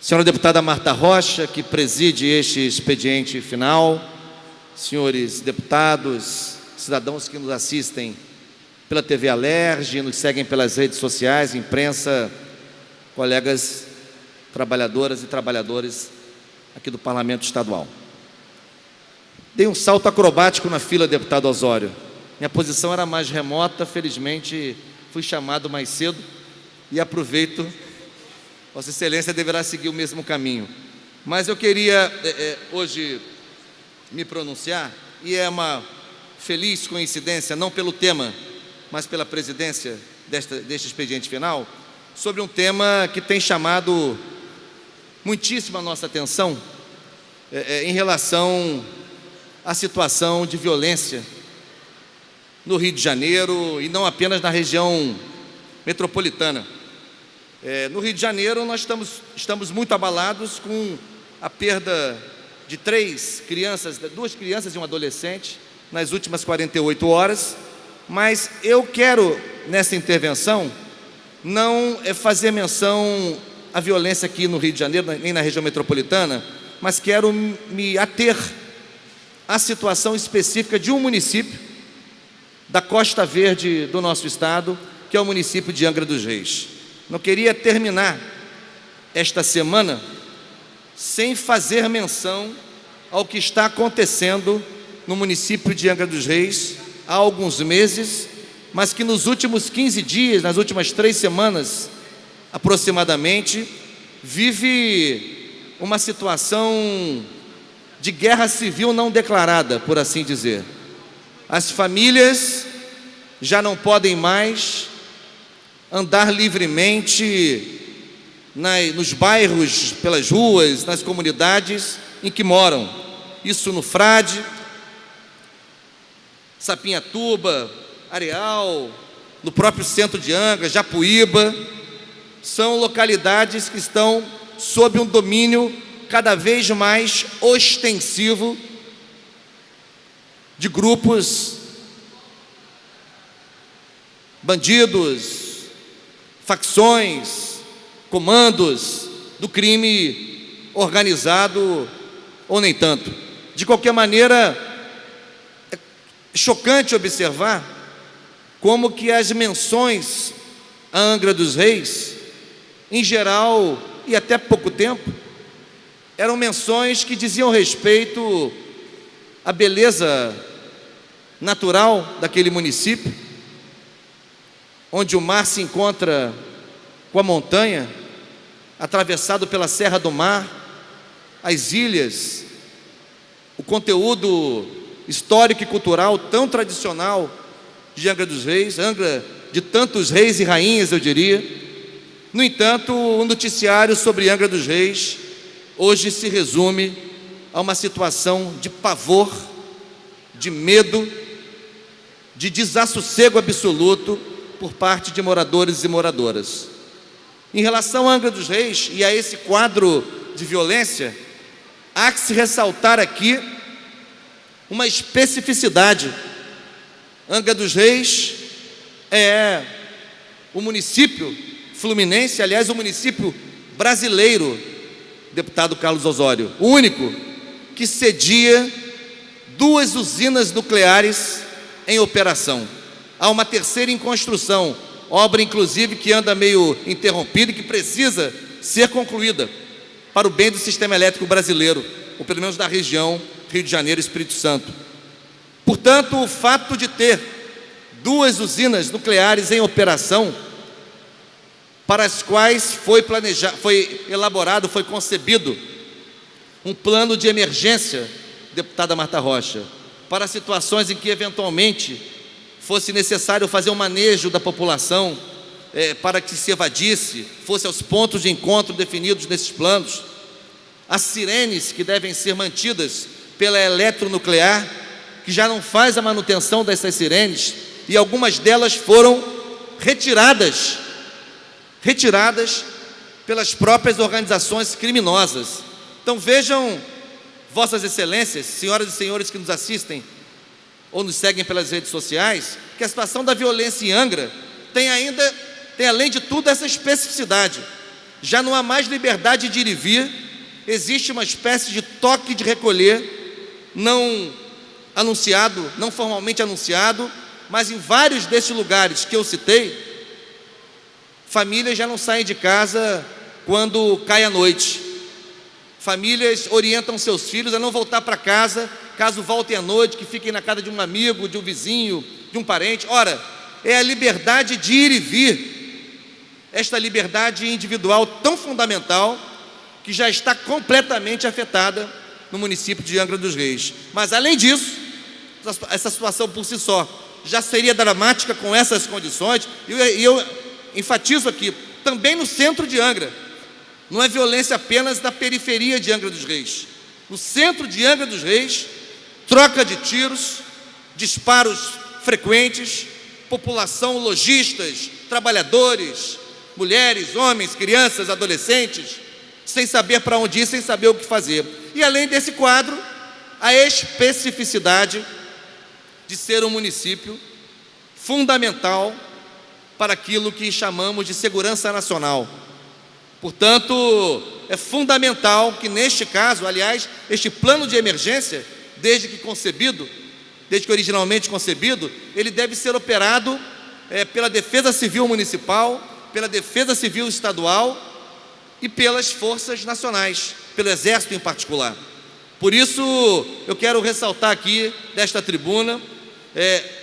Senhora deputada Marta Rocha, que preside este expediente final, senhores deputados, cidadãos que nos assistem pela TV Alerj, nos seguem pelas redes sociais, imprensa, colegas trabalhadoras e trabalhadores aqui do Parlamento Estadual. Dei um salto acrobático na fila, deputado Osório. Minha posição era mais remota, felizmente fui chamado mais cedo e aproveito. Vossa Excelência deverá seguir o mesmo caminho. Mas eu queria hoje me pronunciar, e é uma feliz coincidência, não pelo tema, mas pela presidência deste expediente final, sobre um tema que tem chamado muitíssimo a nossa atenção em relação à situação de violência no Rio de Janeiro e não apenas na região metropolitana. No Rio de Janeiro nós estamos muito abalados com a perda de 3 crianças, 2 crianças e um adolescente nas últimas 48 horas, mas eu quero nessa intervenção não fazer menção à violência aqui no Rio de Janeiro, nem na região metropolitana, mas quero me ater à situação específica de um município da Costa Verde do nosso estado, que é o município de Angra dos Reis. Não queria terminar esta semana sem fazer menção ao que está acontecendo no município de Angra dos Reis há alguns meses, mas que nos últimos 15 dias, nas últimas 3 semanas aproximadamente, vive uma situação de guerra civil não declarada, por assim dizer. As famílias já não podem mais andar livremente nos bairros, pelas ruas, nas comunidades em que moram. Isso no Frade, Sapinhatuba, Areal, no próprio centro de Angra, Japuíba. São localidades que estão sob um domínio cada vez mais ostensivo de grupos bandidos, facções, comandos do crime organizado ou nem tanto. De qualquer maneira, é chocante observar como que as menções a Angra dos Reis, em geral, e até pouco tempo, eram menções que diziam respeito à beleza natural daquele município, onde o mar se encontra com a montanha, atravessado pela Serra do Mar, as ilhas, o conteúdo histórico e cultural tão tradicional de Angra dos Reis, Angra de tantos reis e rainhas, eu diria. No entanto, o noticiário sobre Angra dos Reis hoje se resume a uma situação de pavor, de medo, de desassossego absoluto por parte de moradores e moradoras. Em relação a Angra dos Reis e a esse quadro de violência, há que se ressaltar aqui uma especificidade. Angra dos Reis é o município fluminense, aliás, o município brasileiro, deputado Carlos Osório, o único que cedia 2 usinas nucleares em operação. Há uma terceira em construção, obra inclusive que anda meio interrompida e que precisa ser concluída para o bem do sistema elétrico brasileiro, ou pelo menos da região Rio de Janeiro e Espírito Santo. Portanto, o fato de ter 2 usinas nucleares em operação, para as quais foi elaborado, foi concebido um plano de emergência, deputada Marta Rocha, para situações em que eventualmente fosse necessário fazer um manejo da população para que se evadisse, fosse aos pontos de encontro definidos nesses planos. As sirenes que devem ser mantidas pela Eletronuclear, que já não faz a manutenção dessas sirenes, e algumas delas foram retiradas pelas próprias organizações criminosas. Então vejam, Vossas Excelências, senhoras e senhores que nos assistem ou nos seguem pelas redes sociais, que a situação da violência em Angra tem além de tudo essa especificidade. já não há mais liberdade de ir e vir, existe uma espécie de toque de recolher, não anunciado, não formalmente anunciado, mas em vários desses lugares que eu citei, famílias já não saem de casa quando cai a noite. Famílias orientam seus filhos a não voltar para casa, caso voltem à noite, que fiquem na casa de um amigo, de um vizinho, de um parente. Ora, é a liberdade de ir e vir, esta liberdade individual tão fundamental, que já está completamente afetada no município de Angra dos Reis. Mas, além disso, essa situação por si só já seria dramática com essas condições, e eu enfatizo aqui, também no centro de Angra. Não é violência apenas na periferia de Angra dos Reis. No centro de Angra dos Reis, troca de tiros, disparos frequentes, população, lojistas, trabalhadores, mulheres, homens, crianças, adolescentes, sem saber para onde ir, sem saber o que fazer. E além desse quadro, a especificidade de ser um município fundamental para aquilo que chamamos de segurança nacional. Portanto, é fundamental que neste caso, aliás, este plano de emergência, desde que originalmente concebido, ele deve ser operado pela Defesa Civil Municipal, pela Defesa Civil Estadual e pelas forças nacionais, pelo Exército em particular. Por isso, eu quero ressaltar aqui, desta tribuna,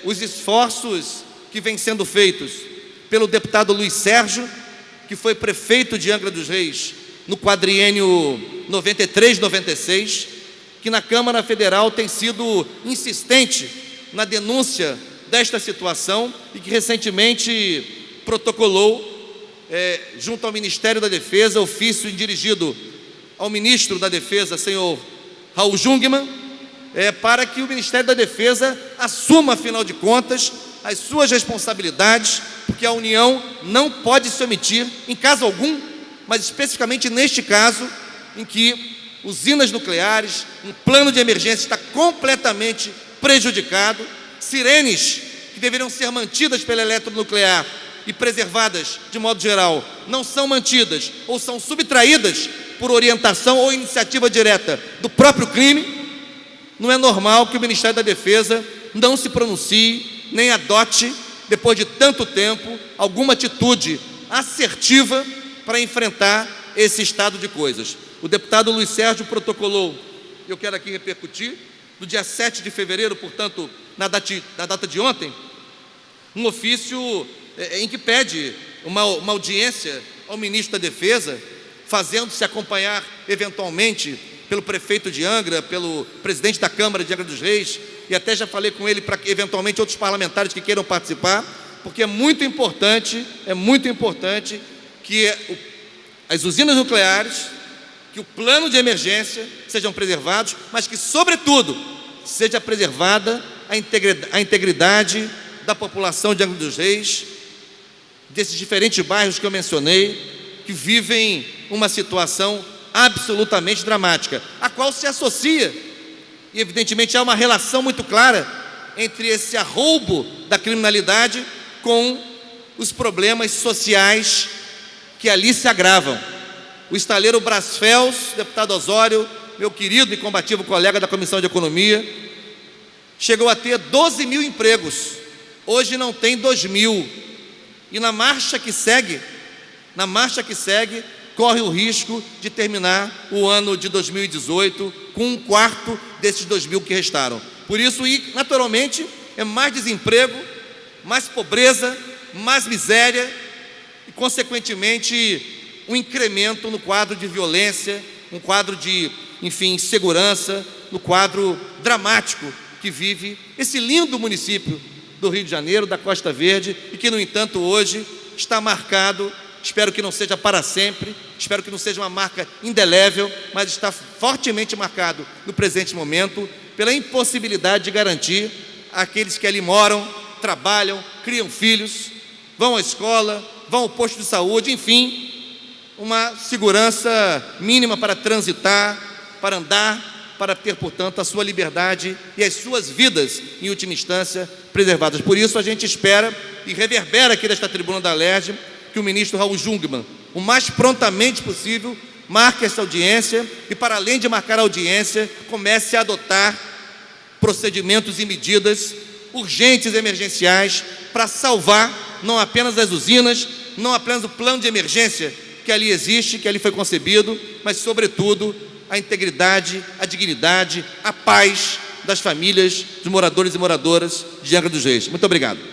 os esforços que vêm sendo feitos pelo deputado Luiz Sérgio, que foi prefeito de Angra dos Reis no quadriênio 93-96, que na Câmara Federal tem sido insistente na denúncia desta situação e que recentemente protocolou, junto ao Ministério da Defesa, ofício dirigido ao ministro da Defesa, senhor Raul Jungmann, para que o Ministério da Defesa assuma, afinal de contas, as suas responsabilidades, porque a União não pode se omitir, em caso algum, mas especificamente neste caso, em que usinas nucleares, um plano de emergência está completamente prejudicado, sirenes que deveriam ser mantidas pela eletronuclear e preservadas de modo geral, não são mantidas ou são subtraídas por orientação ou iniciativa direta do próprio crime. Não é normal que o Ministério da Defesa não se pronuncie, nem adote, depois de tanto tempo, alguma atitude assertiva para enfrentar esse estado de coisas. O deputado Luiz Sérgio protocolou, eu quero aqui repercutir, no dia 7 de fevereiro, portanto, na data de ontem, um ofício em que pede uma audiência ao ministro da Defesa, fazendo-se acompanhar eventualmente pelo prefeito de Angra, pelo presidente da Câmara de Angra dos Reis, e até já falei com ele para que eventualmente outros parlamentares que queiram participar, porque é muito importante que as usinas nucleares, que o plano de emergência sejam preservados, mas que, sobretudo, seja preservada a integridade da população de Angra dos Reis, desses diferentes bairros que eu mencionei, que vivem uma situação absolutamente dramática, a qual se associa, e evidentemente há uma relação muito clara entre esse arroubo da criminalidade com os problemas sociais que ali se agravam. O estaleiro Brasfels, deputado Osório, meu querido e combativo colega da Comissão de Economia, chegou a ter 12 mil empregos, hoje não tem 2 mil, e na marcha que segue, corre o risco de terminar o ano de 2018 com 1/4 desses 2 mil que restaram. Por isso, e naturalmente, é mais desemprego, mais pobreza, mais miséria e, consequentemente, um incremento no quadro de violência, um quadro de, insegurança, no quadro dramático que vive esse lindo município do Rio de Janeiro, da Costa Verde, e que, no entanto, hoje está marcado, espero que não seja para sempre, espero que não seja uma marca indelével, mas está fortemente marcado no presente momento, pela impossibilidade de garantir àqueles que ali moram, trabalham, criam filhos, vão à escola, vão ao posto de saúde, enfim, uma segurança mínima para transitar, para andar, para ter, portanto, a sua liberdade e as suas vidas, em última instância, preservadas. Por isso, a gente espera e reverbera aqui desta tribuna da Alerj que o ministro Raul Jungmann o mais prontamente possível, marque essa audiência e, para além de marcar a audiência, comece a adotar procedimentos e medidas urgentes e emergenciais para salvar não apenas as usinas, não apenas o plano de emergência que ali existe, que ali foi concebido, mas, sobretudo, a integridade, a dignidade, a paz das famílias, dos moradores e moradoras de Angra dos Reis. Muito obrigado.